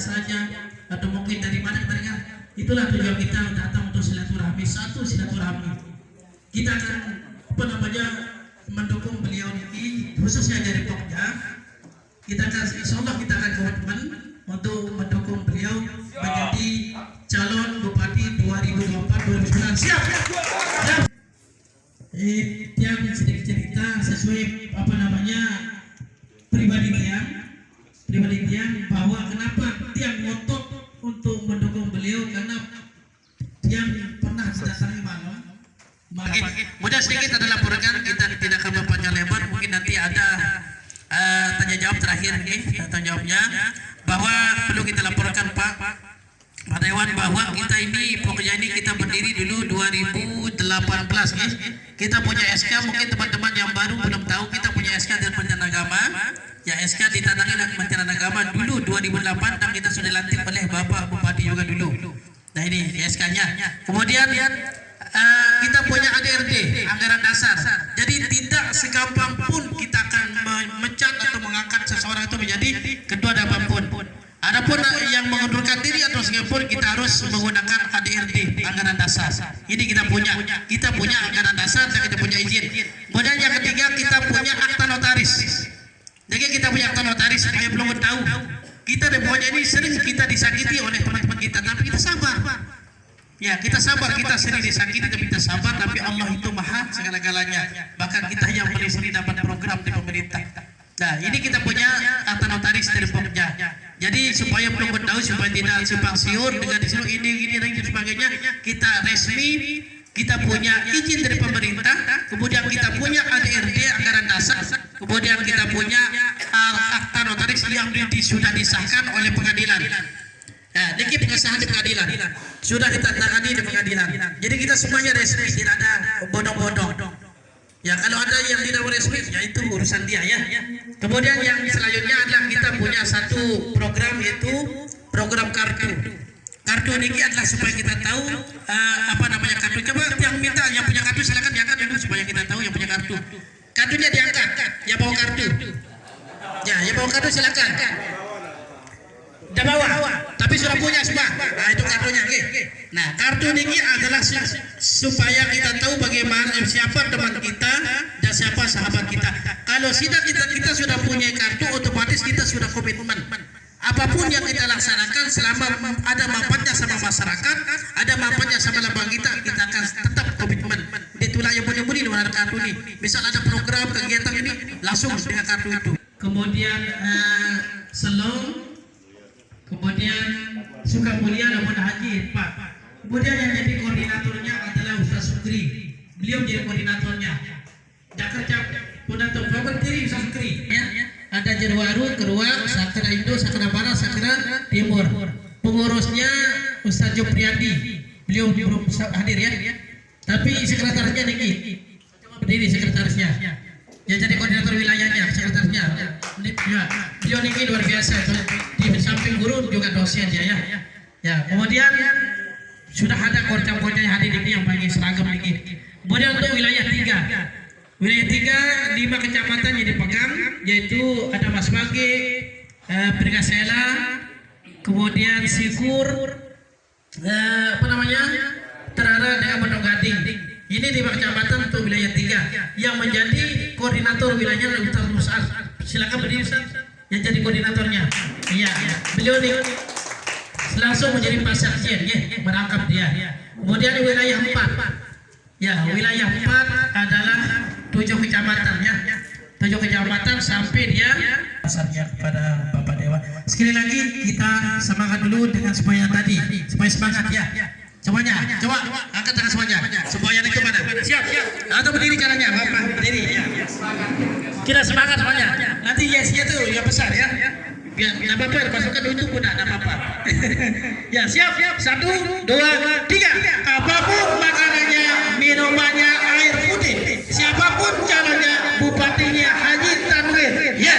saja, atau mungkin dari mana mereka. Itulah tujuan kita datang untuk silaturahmi. Satu, silaturahmi. Kita akan mendukung beliau ini, khususnya dari Pokja. Kita akan, insya Allah kita akan komitmen untuk mendukung beliau menjadi calon Bupati 2024-2029. Siap. Yang sedikit cerita sesuai pribadi Tiang bahwa kenapa Tiang ngotot untuk mendukung beliau, karena Tiang pernah didatangi malam. Mudah sedikit ada laporan, kita tidak akan berpanjang lebar, mungkin nanti ada tanya jawab terakhir tanya jawabnya, bahwa perlu kita laporkan Pak Dewan bahwa kita ini pokoknya ini kita berdiri dulu 2018 kita punya SK, mungkin teman-teman yang baru belum tahu, kita punya SK dari Kementerian Agama ya, SK ditandai oleh Kementerian Agama dulu 2008, dan kita sudah dilantik oleh Bapak Bupati juga dulu. Nah ini SK-nya. Kemudian kita punya ADRD, anggaran dasar. Jadi tidak segampang pun kita akan memecat atau mengangkat seseorang itu menjadi ketua dan apapun. Adapun yang mengundurkan diri atau segapun, kita harus menggunakan ADRD, anggaran dasar. Ini kita punya anggaran dasar dan kita punya izin. Kemudian yang ketiga, kita punya akta notaris. Jadi kita punya akta notaris, saya belum tahu. Kita ini sering kita disakiti oleh teman-teman kita, tapi kita sabar. Ya, kita sabar, kita sering disakiti tapi kita sabar, tapi Allah itu maha segala-galanya. Bahkan kita yang paling sering dapat program di pemerintah. Nah, ini kita punya akta notaris dari Pokja. Jadi supaya belum tahu, supaya tidak simpang siur dengan disuruh ini dan sebagainya, kita resmi, kita punya izin dari pemerintah, kemudian kita punya ADRD, anggaran dasar, kemudian kita punya akta notaris yang sudah disahkan oleh pengadilan. Nah, ini pengesahan di pengadilan sudah ditandatangani di pengadilan. Jadi kita semuanya resmi, tidak ada bodong-bodong. Ya, kalau ada yang tidak resmi, ya itu urusan dia ya. Kemudian yang selanjutnya adalah kita punya satu program, yaitu program kartu. Kartu ini adalah supaya kita tahu kartu. Coba yang minta, yang punya kartu silakan diangkat dulu supaya kita tahu yang punya kartu. Kartunya diangkat, yang bawa kartu. Ya, yang bawa kartu silakan. Udah bawa, tapi sudah punya semua. Nah, itu kartunya. Nah, kartu ini adalah supaya kita tahu bagaimana siapa teman kita dan siapa sahabat kita. Kalau kita sudah punya kartu, otomatis kita sudah komitmen. Apapun yang kita laksanakan, selama ada manfaatnya sama masyarakat, ada manfaatnya sama lambang kita akan tetap komitmen. Itulah yang bunyi-bunyi dengan kartu ini. Misal ada program kegiatan ini, langsung dengan kartu itu. Kemudian Selong, kemudian Sukamulia namun Haji Pak. Kemudian yang jadi koordinatornya adalah Ustaz Sukri. Beliau jadi koordinatornya. Jakarta koordinator Berdiri Ustaz Sukri. Ya. Ada Jerwaru, Keruak, Sakra Indo, Sakra Barat, Sakra Timur. Pengurusnya Ustaz Jopriyadi. Beliau belum hadir ya. Tapi sekretarisnya Niki. Berdiri sekretarisnya. Ya, jadi koordinator wilayahnya, sekretarisnya. Ya, beliau Niki luar biasa. Di samping guru juga dosen ya. Ya, kemudian sudah ada korcam-korcam yang hadir ini yang pakai seragam ini. Kemudian untuk wilayah 3. Wilayah 3, 5 kecamatan yang dipegang, yaitu ada Mas Bage, Pergasela, kemudian Sikur, Terara dan Pondok Gading. Ini 5 kecamatan untuk wilayah 3 yang menjadi koordinator wilayahnya Ustaz Mus'ad. Silakan berdiri Ustaz, yang jadi koordinatornya. Iya, beliau nih langsung menjadi Pasakjen ya, merangkap dia. Kemudian wilayah 4. Ya, wilayah 4 adalah 7 kecamatan ya. 7 kecamatan sampai dia pasarnya kepada Bapak Dewa. Sekali lagi kita semangat dulu dengan semuanya tadi, supaya semangat ya. Semuanya, coba angkat tangan semuanya. Semuanya itu mana? Siap. Atau berdiri caranya, Bapak berdiri. Kita semangat semuanya. Nanti yes-nya tuh yang besar ya. Biar enggak apa-apa, pasukan itu pun enggak apa-apa. Ya, siap. 1, 2, 3. Apapun makanannya, minumannya air putih. Siapapun calonnya, bupatinya Haji Tanwir. Ya.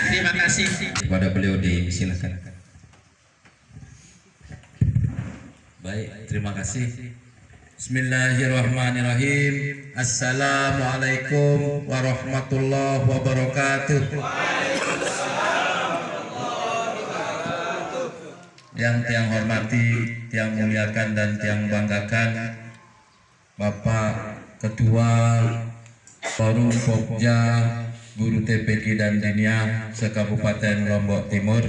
Terima kasih. Kepada beliau disilakan. Baik, terima kasih. Bismillahirrahmanirrahim. Assalamualaikum warahmatullahi wabarakatuh. yang tiang hormati, tiang muliakan dan tiang banggakan, Bapak Ketua Forum Pokja Guru TPQ dan Dinia se-Kabupaten Lombok Timur,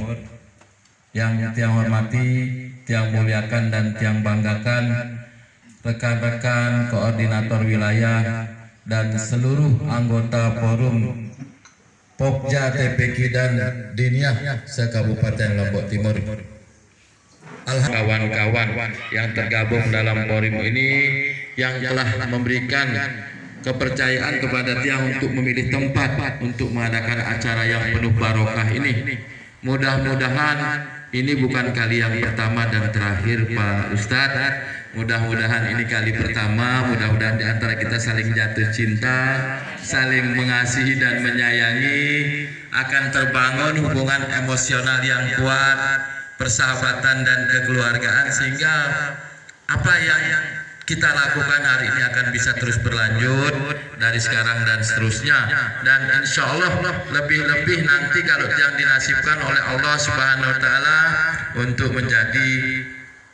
yang tiang hormati, tiang muliakan dan tiang banggakan, rekan-rekan koordinator wilayah dan seluruh anggota Forum Pokja TPQ dan Dinia se-Kabupaten Lombok Timur. Kawan-kawan yang tergabung dalam forum ini yang telah memberikan kepercayaan kepada tiang untuk memilih tempat untuk mengadakan acara yang penuh barokah ini. Mudah-mudahan ini bukan kali yang pertama dan terakhir Pak Ustadz. Mudah-mudahan ini kali pertama, mudah-mudahan di antara kita saling jatuh cinta, saling mengasihi dan menyayangi, akan terbangun hubungan emosional yang kuat, persahabatan dan kekeluargaan, sehingga apa yang kita lakukan hari ini akan bisa terus berlanjut dari sekarang dan seterusnya. Dan insya Allah lebih-lebih nanti kalau yang dinasibkan oleh Allah Subhanahu Wa Taala untuk menjadi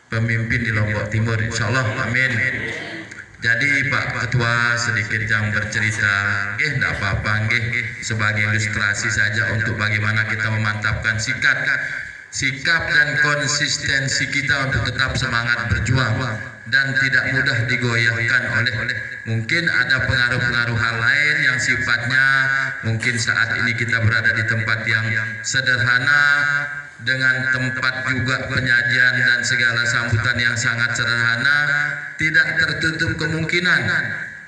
pemimpin di Lombok Timur, insya Allah, amin. Jadi Pak Ketua sedikit yang bercerita, tidak apa-apa, sebagai ilustrasi saja untuk bagaimana kita memantapkan sikap dan konsistensi kita untuk tetap semangat berjuang dan tidak mudah digoyahkan oleh mungkin ada pengaruh-pengaruh hal lain yang sifatnya mungkin saat ini kita berada di tempat yang sederhana, dengan tempat juga penyajian dan segala sambutan yang sangat sederhana. Tidak tertutup kemungkinan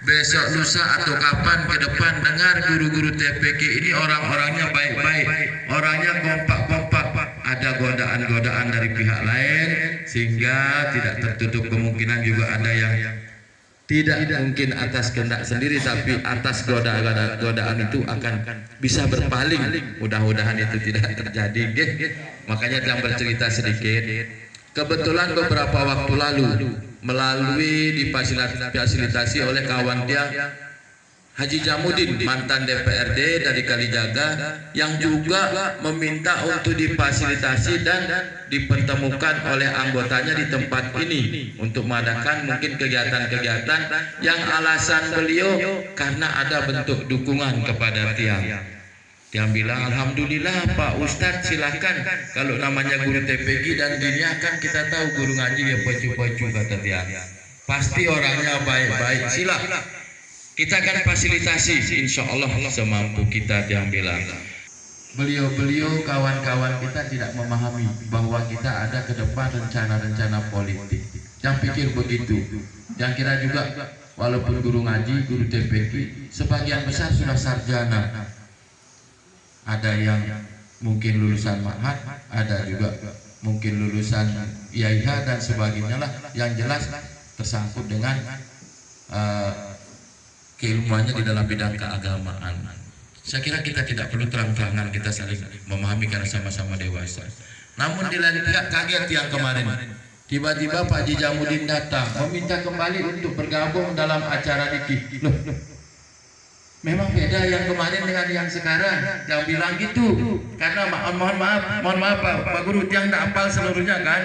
besok, lusa atau kapan ke depan dengar guru-guru TPQ ini orang-orangnya baik-baik, orangnya kompak-kompak, ada godaan-godaan dari pihak lain, sehingga tidak tertutup kemungkinan juga ada yang tidak mungkin atas kehendak sendiri, tapi atas godaan itu akan bisa berpaling. Mudah-mudahan itu tidak terjadi. Makanya yang bercerita sedikit, kebetulan beberapa waktu lalu melalui difasilitasi oleh kawan dia Haji Jamudin, mantan DPRD dari Kalijaga, yang juga meminta untuk difasilitasi dan dipertemukan oleh anggotanya di tempat ini untuk mengadakan mungkin kegiatan-kegiatan yang alasan beliau karena ada bentuk dukungan kepada tiang. Tiang bilang, alhamdulillah Pak Ustadz, silakan. Kalau namanya guru TPQ dan Dinia kan kita tahu guru ngaji ya pocu-pocu, kata tiang. Pasti orangnya baik-baik, silakan. Kita akan fasilitasi, insya Allah semampu kita, yang bilang. Beliau-beliau kawan-kawan kita tidak memahami bahwa kita ada ke depan rencana-rencana politik. Yang pikir begitu, yang kira juga walaupun guru ngaji, guru TPQ, sebagian besar sudah sarjana. Ada yang mungkin lulusan ma'had, ada juga mungkin lulusan IAIH dan sebagainya lah. Yang jelas tersangkut dengan keilmuannya di dalam bidang keagamaan. Saya kira kita tidak perlu terang-terangan, kita saling memahami karena sama-sama dewasa. Namun di lain pihak kaget yang kemarin, tiba-tiba Pak Haji Jamudin datang meminta kembali untuk bergabung dalam acara niki. Loh, memang beda yang kemarin dengan yang sekarang. Yang bilang gitu karena mohon maaf Pak Guru, yang tidak hafal seluruhnya kan.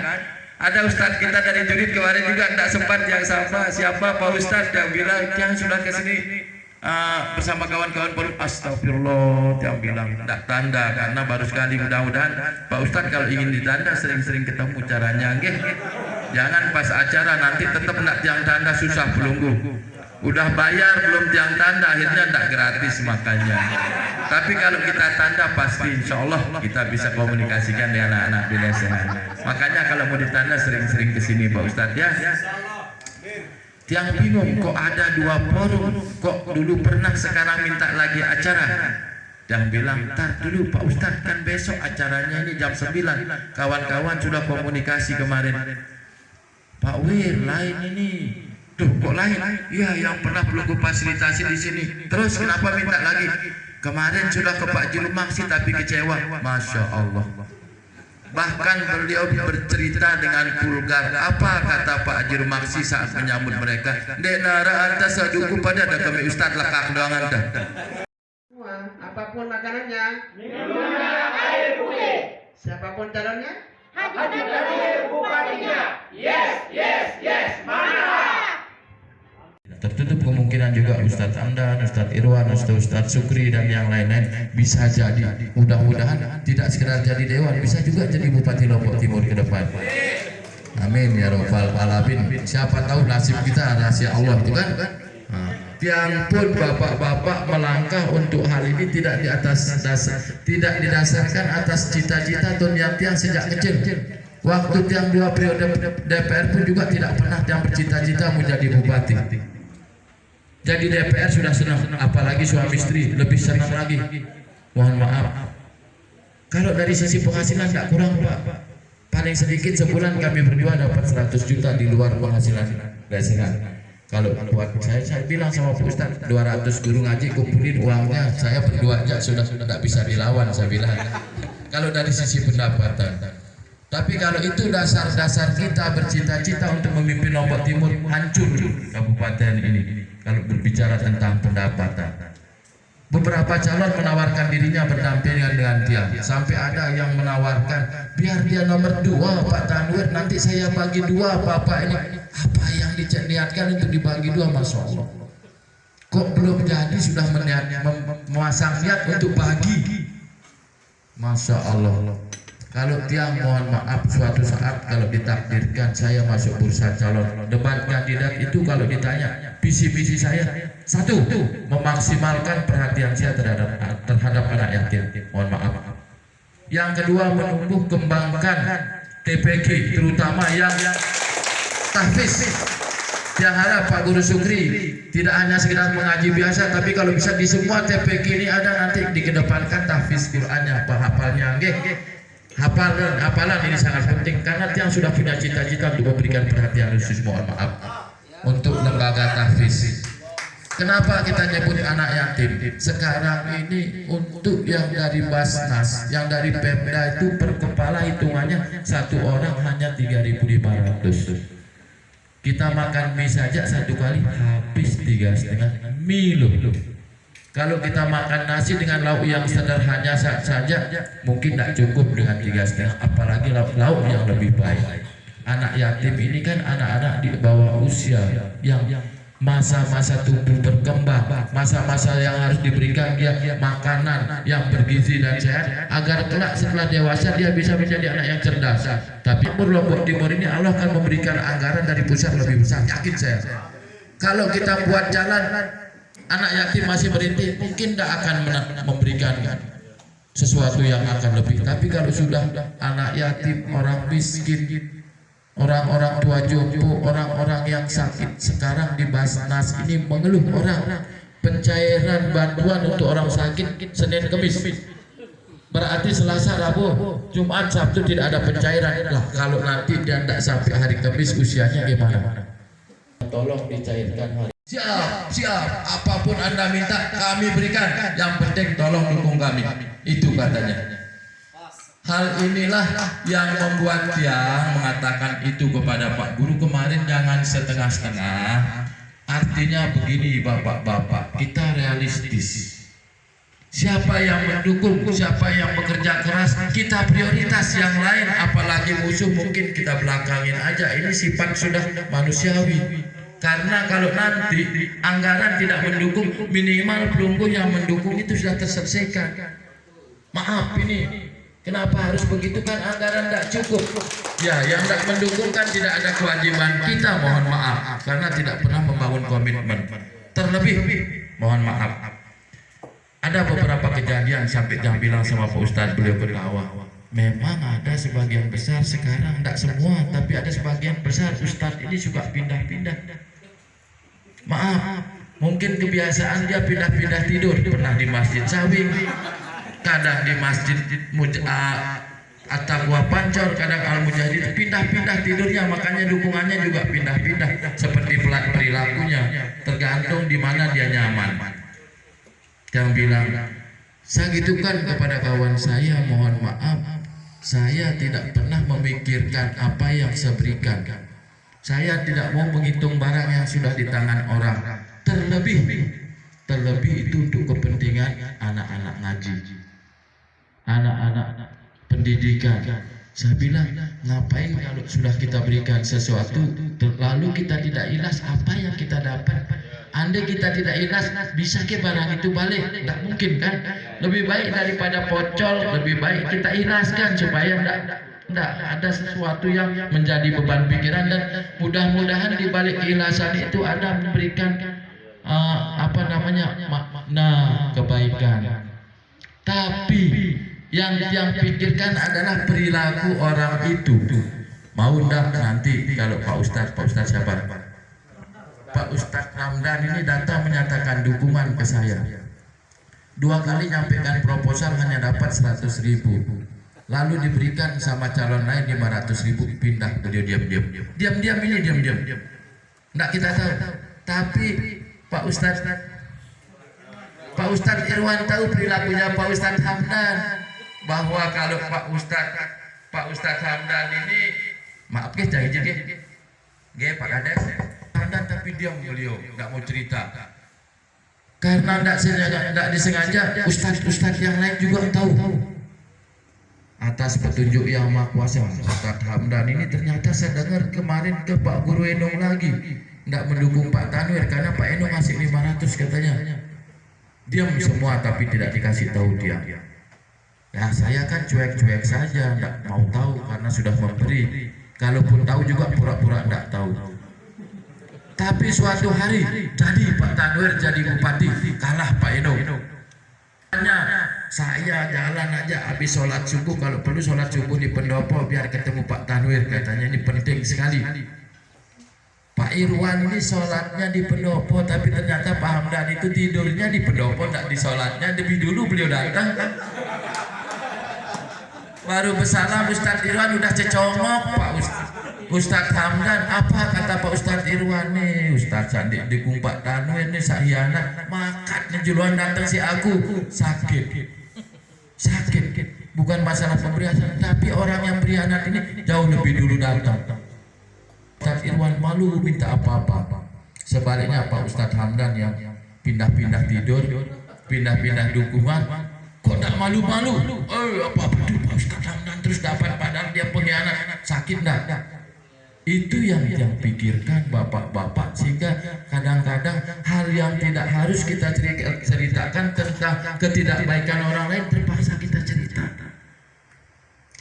Ada Ustadz kita dari Jurid kemarin juga tidak sempat yang sama. Siapa Pak Ustadz yang bilang yang sudah ke sini bersama kawan-kawan forum. Astagfirullah, yang bilang tidak tanda karena baru sekali. Mudah-mudahan Pak Ustadz kalau ingin ditanda sering-sering ketemu caranya, jangan pas acara nanti tetap tidak yang tanda, susah pelunggu. Udah bayar belum tiang tanda, akhirnya tidak gratis makanya. Tapi kalau kita tanda pasti insya Allah kita bisa komunikasikan dengan anak-anak di lesehan. Makanya kalau mau ditanda sering-sering kesini Pak Ustadz ya. Tiang bingung kok ada dua forum, kok dulu pernah sekarang minta lagi acara. Yang bilang, ntar dulu Pak Ustadz, kan besok acaranya ini jam 9. Kawan-kawan sudah komunikasi kemarin. Pak Wir, lain ini. Tuh kok lain? Ya yang pernah belum fasilitasi di sini. Terus kenapa minta lagi? Kemarin sudah ke Pak Jurumaksi tapi kecewa. Masya Allah. Bahkan beliau bercerita dengan vulgar. Apa kata Pak Jurumaksi saat menyambut mereka? Denara anta saduku pada ada kami Ustadz lekak doang anda. Apapun makanannya, minuman air putih. Siapapun calonnya, Haji Nadir bupatinya. Yes, yes, yes. Mantap. Tertutup kemungkinan juga Ustadz Andan, Ustadz Irwan, Ustadz Sukri dan yang lain-lain bisa jadi. Mudah-mudahan tidak sekedar jadi dewan, bisa juga jadi Bupati Lombok Timur ke depan. Amin ya Rabbal Alamin. Siapa tahu nasib kita rahasia Allah itu kan. Tiang pun bapak-bapak melangkah untuk hal ini tidak tidak didasarkan atas cita-cita atau niat tiang sejak kecil. Waktu tiang 2 periode DPR pun juga tidak pernah tiang bercita-cita menjadi bupati. Jadi DPR sudah senang, apalagi suami istri lebih senang lagi. Mohon maaf, kalau dari sisi penghasilan tidak kurang Pak. Paling sedikit sebulan kami berdua dapat 100 juta di luar penghasilan lesehan. Kalau buat saya bilang sama Pak Ustadz, 200 guru ngaji kumpulin uangnya, saya berdua aja sudah tidak bisa dilawan, saya bilang. Kalau dari sisi pendapatan. Tapi kalau itu dasar-dasar kita bercita-cita untuk memimpin Lombok Timur, hancur kabupaten ini. Kalau berbicara tentang pendapatan, beberapa calon menawarkan dirinya berdampingan dengan tiang. Sampai ada yang menawarkan, biar dia nomor 2 Pak Tanwir, nanti saya bagi 2 Bapak ini. Apa yang diniatkan untuk dibagi 2, Masya Allah. Kok belum jadi sudah memasang niat untuk bagi. Masya Allah. Kalau tiang mohon maaf, suatu saat kalau ditakdirkan saya masuk bursa calon debat kandidat itu, kalau ditanya visi-visi saya, 1, memaksimalkan perhatian saya terhadap anak yatim. Mohon maaf. Yang kedua, menumbuh kembangkan TPG, terutama yang tahfiz. Yang harap Pak Guru Sukri tidak hanya sekedar mengaji biasa, tapi kalau bisa di semua TPG ini ada nanti dikedepankan tahfiz Qur'annya, penghafalnya. Hafalan ini sangat penting karena tiang sudah punya cita-cita untuk memberikan perhatian khusus, mohon maaf, untuk lembaga tahfiz. Kenapa kita nyebut anak yatim? Sekarang ini untuk yang dari Basnas, yang dari Pemda itu per kepala hitungannya 1 orang hanya 3.500. Kita makan mie saja 1 kali habis 3,5 mie loh. Kalau kita makan nasi dengan lauk yang sederhana saja mungkin tidak cukup dengan 3,5, apalagi lauk yang lebih baik. Anak yatim ini kan anak-anak di bawah usia yang masa-masa tumbuh berkembang, masa-masa yang harus diberikan dia makanan yang bergizi dan sehat agar kelak setelah dewasa dia bisa menjadi anak yang cerdas. Tapi Lombok Timur ini Allah akan memberikan anggaran dari pusat lebih besar, yakin saya. Kalau kita buat jalan, anak yatim masih merintis, mungkin tidak akan memberikan sesuatu yang akan lebih. Tapi kalau sudah anak yatim, orang miskin, orang-orang tua jompo, orang-orang yang sakit, sekarang di Basnas ini mengeluh orang pencairan bantuan untuk orang sakit Senin Kemis. Berarti Selasa, Rabu, Jumat, Sabtu tidak ada pencairan. Lah kalau nanti dia tidak sampai hari Kamis, usianya gimana? Tolong dicairkan hari. Siap, apapun Anda minta kami berikan, yang penting tolong dukung kami. Itu katanya. Hal inilah yang membuat dia mengatakan itu kepada Pak Guru kemarin, jangan setengah-setengah. Artinya begini bapak-bapak, kita realistis. Siapa yang mendukung, siapa yang bekerja keras, kita prioritas. Yang lain apalagi musuh mungkin kita belakangin aja. Ini sifat sudah manusiawi. Karena kalau nanti anggaran tidak mendukung, minimal pelunggu yang mendukung itu sudah terselesaikan. Maaf ini, kenapa harus begitu, kan anggaran tidak cukup. Ya, yang tidak mendukung kan tidak ada kewajiban kita, mohon maaf, karena tidak pernah membangun komitmen. Terlebih, mohon maaf, ada beberapa kejadian sampai jangan bilang sama Pak Ustadz, beliau ketawa. Memang ada sebagian besar sekarang, tidak semua, tapi ada sebagian besar Ustadz ini suka pindah-pindah. Maaf, mungkin kebiasaan dia pindah-pindah tidur. Pernah di Masjid Sawing, kadang di Masjid At-Taqwa Pancor, kadang Al-Mujahidin, pindah-pindah tidurnya, makanya dukungannya juga pindah-pindah seperti perilakunya, tergantung di mana dia nyaman. Yang bilang, saya gitukan kepada kawan saya, mohon maaf, saya tidak pernah memikirkan apa yang saya berikan. Saya tidak mau menghitung barang yang sudah di tangan orang. Terlebih itu untuk kepentingan anak-anak ngaji, anak-anak pendidikan, Saya bilang, ngapain kalau sudah kita berikan sesuatu, lalu kita tidak ikhlas, apa yang kita dapat? Andai kita tidak ikhlas, bisa ke barang itu balik? Tidak mungkin kan? Lebih baik daripada pocol, lebih baik kita ikhlaskan supaya tidak ada sesuatu yang menjadi beban pikiran, dan mudah-mudahan di balik keikhlasan itu ada memberikan makna kebaikan. Tapi yang pikirkan adalah perilaku orang itu. Mau ndak nanti kalau Pak Ustadz siapa? Pak Ustadz Ramdan ini datang menyatakan dukungan ke saya. 2 kali nyampaikan proposal hanya dapat 100.000. Lalu diberikan sama calon lain 500.000, pindah beliau diam-diam. Nggak kita tahu. Tapi Pak Ustadz Irwan tahu perilakunya Pak Ustadz Hamdan, bahwa kalau Pak Ustadz Hamdan ini, maaf guys, Pak Kades Hamdan, tapi diam beliau, nggak mau cerita karena nggak disengaja. Ustadz yang lain juga tahu. Atas petunjuk yang Maha Kuasa, Ustadz Hamdan ini ternyata saya dengar kemarin ke Pak Guru Enong lagi nggak mendukung Pak Tanwir karena Pak Enong ngasih 500 katanya. Diam semua tapi tidak dikasih tahu dia. Ya saya kan cuek-cuek saja, nggak mau tahu karena sudah memberi. Kalaupun tahu juga pura-pura nggak tahu. Tapi suatu hari jadi Pak Tanwir jadi bupati, kalah Pak Enong. Saya jalan aja habis sholat subuh, kalau perlu sholat subuh di pendopo biar ketemu Pak Tanwir, katanya ini penting sekali. Pak Irwan ini sholatnya di pendopo, tapi ternyata Pak Hamdan itu tidurnya di pendopo, tidak di sholatnya. Lebih dulu beliau datang kan, baru bersalam Ustadz Irwan udah cecongok Pak Ustadz Hamdan. Apa kata Pak Ustadz Irwan nih? Ustadz Sandi dukung Pak Tanwir nih, sahianat makatnya juluan datang si aku sakit. Bukan masalah pemberian, tapi orang yang berianat ini jauh lebih dulu datang. Ustadz Irwan malu minta apa-apa. Sebaliknya Pak Ustadz Hamdan yang pindah-pindah tidur, pindah-pindah dukungan, kok tidak malu-malu? Apa betul Pak Ustadz Hamdan terus dapat, padahal dia pengkhianat, sakit enggak? Itu yang pikirkan bapak-bapak, sehingga kadang-kadang hal yang tidak harus kita ceritakan tentang ketidakbaikan orang lain terpaksa kita ceritakan.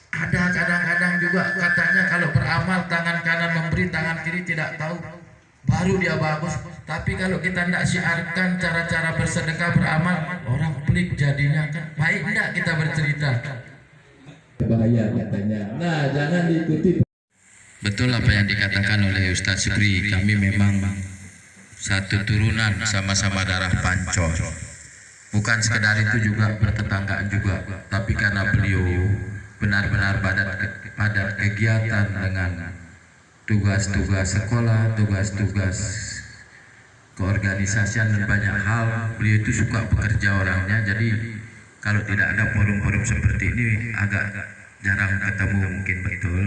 Ada kadang-kadang juga katanya kalau beramal tangan kanan memberi, tangan kiri tidak tahu, baru dia bagus. Tapi kalau kita tidak syiarkan cara-cara bersedekah beramal, orang pelik jadinya kan. Baik tidak kita bercerita? Bahaya katanya. Nah, jangan diikuti. Betul apa yang dikatakan oleh Ustadz Sukri, kami memang satu turunan, sama-sama darah Pancor. Bukan sekedar itu, juga bertetanggaan juga, tapi karena beliau benar-benar padat kegiatan dengan tugas-tugas sekolah, tugas-tugas keorganisasian dan banyak hal. Beliau itu suka bekerja orangnya, jadi kalau tidak ada forum-forum seperti ini agak jarang ketemu mungkin. Betul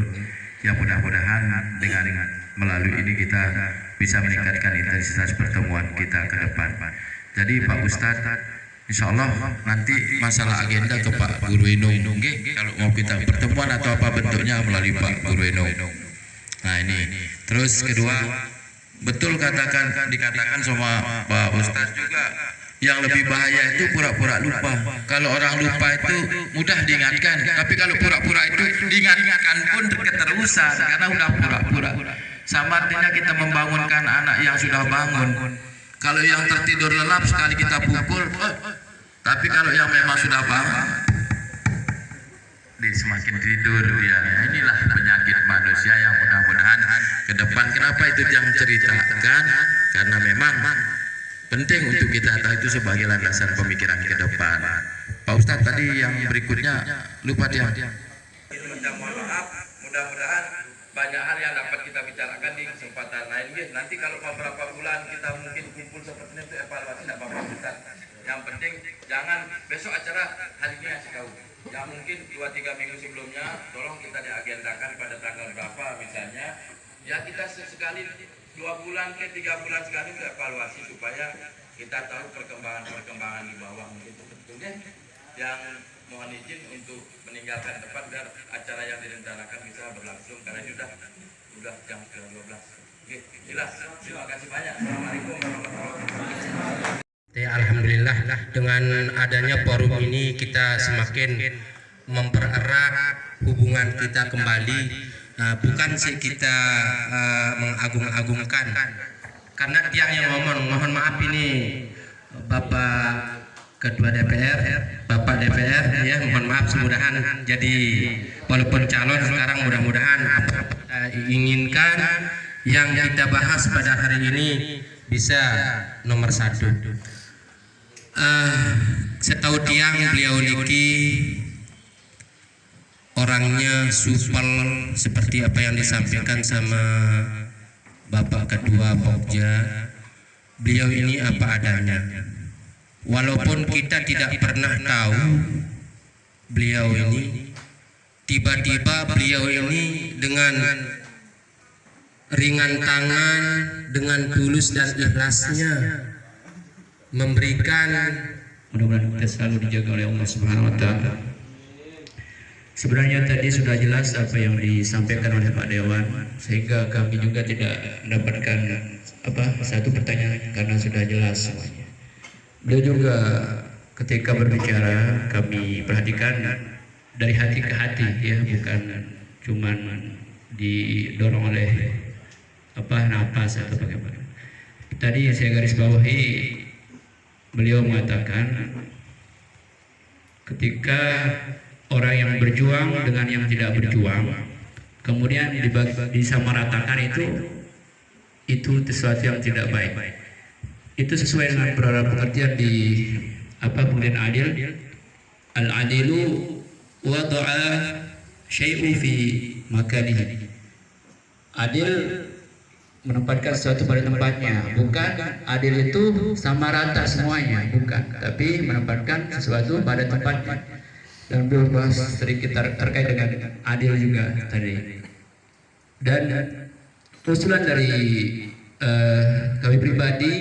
ya, mudah-mudahan dengan melalui ini kita bisa meningkatkan intensitas pertemuan kita ke depan. Jadi Pak Ustadz, insya Allah nanti masalah agenda ke Pak Guru Enong, kalau mau kita pertemuan atau apa bentuknya melalui Pak Guru Enong. Nah ini, terus kedua, betul dikatakan sama Pak Ustadz juga, yang lebih bahaya itu pura-pura lupa. Kalau orang lupa itu mudah diingatkan, tapi kalau pura-pura itu diingatkan pun keterusan karena udah pura-pura. Sama artinya kita membangunkan anak yang sudah bangun. Kalau yang tertidur lelap sekali kita pukul, tapi kalau yang memang sudah bangun, semakin tidur dia. Inilah penyakit manusia yang mudah-mudahan ke depan. Kenapa itu yang ceritakan? Karena memang penting untuk kita tahu itu sebagai landasan pemikiran ke depan. Pak Ustadz tadi yang berikutnya lupa dia. Mohon maaf, mudah-mudahan banyak hal yang dapat kita bicarakan di kesempatan lain. Nanti kalau beberapa bulan kita mungkin kumpul seperti itu, evaluasi tidak apa-apa Ustaz. Yang penting jangan besok acara hari ini ngasih tahu. Yang mungkin 2-3 minggu sebelumnya tolong kita diagendakan pada tanggal berapa misalnya. Ya kita sekali 2 bulan ke 3 bulan sekali kita evaluasi supaya kita tahu perkembangan di bawah itu betul ya. Yang mohon izin untuk meninggalkan tempat biar acara yang direncanakan bisa berlangsung karena ini udah jam 12. Oke, jelas. Terima kasih banyak. Assalamualaikum warahmatullahi wabarakatuh. Alhamdulillah, dengan adanya forum ini kita semakin mempererat hubungan kita kembali. Bukan sih kita mengagung-agungkan, karena dia yang ngomong, mohon maaf ini Bapak Ketua DPR, Bapak DPR, ya mohon maaf, semudahan jadi walaupun calon sekarang mudah-mudahan apa yang kita inginkan yang kita bahas pada hari ini bisa nomor 1. Setahu tiang beliau niki orangnya supel seperti apa yang disampaikan sama Bapak Ketua Pokja. Beliau ini apa adanya. Walaupun kita tidak pernah tahu beliau ini, tiba-tiba beliau ini dengan ringan tangan, dengan tulus dan ikhlasnya memberikan, mudah-mudahan kita selalu dijaga oleh Allah Subhanahu wa Ta'ala. Sebenarnya tadi sudah jelas apa yang disampaikan oleh Pak Dewan, sehingga kami juga tidak mendapatkan satu pertanyaan karena sudah jelas semuanya. Beliau juga ketika berbicara kami perhatikan dari hati ke hati, ya, bukan cuman didorong oleh nafas atau bagaimana. Tadi saya garis bawahi, beliau mengatakan ketika orang yang berjuang dengan yang tidak berjuang kemudian disamaratakan, itu sesuatu yang tidak baik. Itu sesuai dengan beberapa pengertian di pengertian adil. Al-adilu wada'a syai'u fi makanihi. Adil menempatkan sesuatu pada tempatnya, bukan adil itu sama rata semuanya, bukan, tapi menempatkan sesuatu pada tempatnya. Dan beliau bahas sedikit terkait dengan adil juga tadi. Dan usulan dari kami pribadi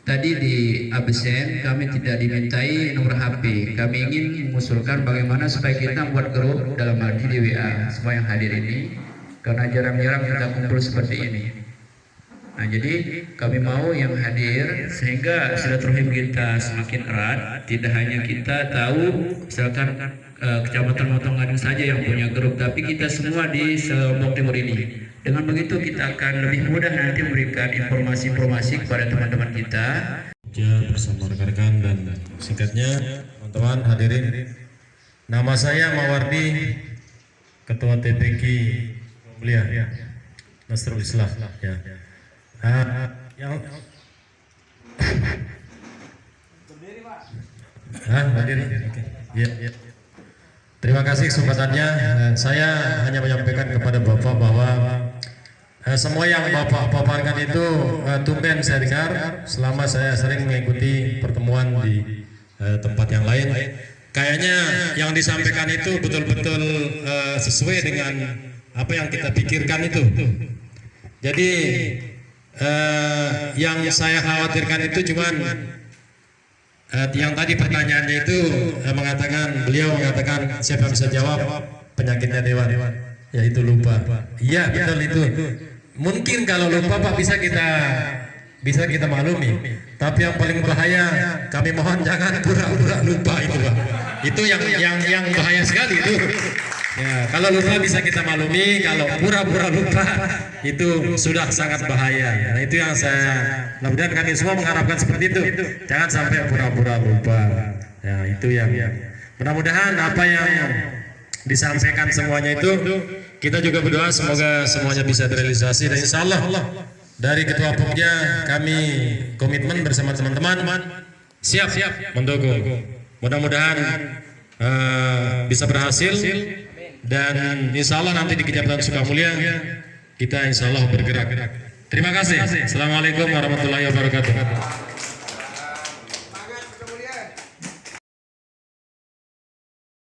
tadi di absen, kami tidak dimintai nomor HP. Kami ingin mengusulkan bagaimana supaya kita membuat grup dalam arti di WA semua yang hadir ini, karena jarang-jarang kita kumpul seperti ini. Nah, jadi kami mau yang hadir sehingga silaturahim kita semakin erat. Tidak hanya kita tahu misalkan Kecamatan Motong Gading saja yang punya grup, tapi kita semua di Lombok Timur ini. Dengan begitu kita akan lebih mudah nanti memberikan informasi-informasi kepada teman-teman kita. Bersama rekan-rekan dan singkatnya, teman-teman hadirin, nama saya Mawardi, Ketua TPQ Mulia Nasrul Islam. Ya. Ya. Terima kasih kesempatannya. Saya hanya menyampaikan kepada Bapak bahwa semua yang Bapak paparkan itu tumben saya dengar selama saya sering mengikuti pertemuan di tempat yang lain. Kayaknya yang disampaikan itu betul-betul sesuai dengan apa yang kita pikirkan itu. Jadi yang saya khawatirkan itu cuman yang tadi pertanyaannya itu beliau mengatakan siapa yang bisa jawab penyakitnya Dewan, yaitu lupa. Iya betul itu. Mungkin kalau lupa Pak bisa kita maklumi. Tapi yang paling bahaya kami mohon jangan pura-pura lupa itu Pak. Itu yang bahaya sekali itu. Ya, kalau lupa bisa kita maklumi, kalau pura-pura lupa itu sudah sangat bahaya. Nah, itu yang mudah-mudahan kami semua mengharapkan seperti itu. Jangan sampai pura-pura lupa. Ya, itu yang mudah-mudahan apa yang disampaikan semuanya itu kita juga berdoa semoga semuanya bisa terrealisasi, dan insya Allah dari Ketua Pokja kami komitmen bersama teman-teman siap mendukung. Mudah-mudahan bisa berhasil. Dan insya Allah nanti di Kecamatan Sukamulia kita insya Allah bergerak. Terima kasih. Assalamualaikum warahmatullahi wabarakatuh.